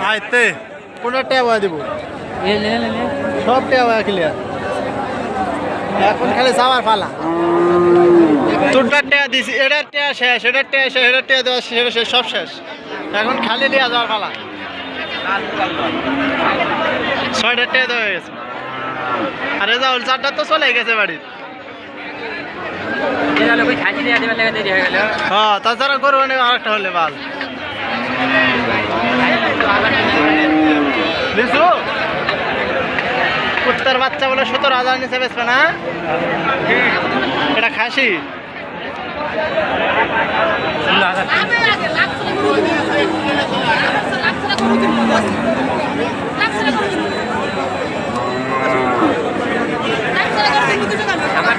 আইতে কোন টেবা দিব সব টেবা ক্লিয়ার এখন খালি যাওয়ার পালা তোরটা টেয়া দিছি এটার টেয়া শেষ এটার টেয়া শেষ এটার টেয়া দেওয়া শেষ সব শেষ এখন খালি লিয়া যাওয়ার পালা 6টা টেয়া দেওয়া হয়ে গেছে আর রেজাউল 4টা তো চলে গেছে বাড়ি হ্যাঁ তাছাড়া করবো আরেকটা হলে ভাল লিসু কুত্তার বাচ্চা বলে 17,000 নিচে বেচবে না এটা খাসি আমার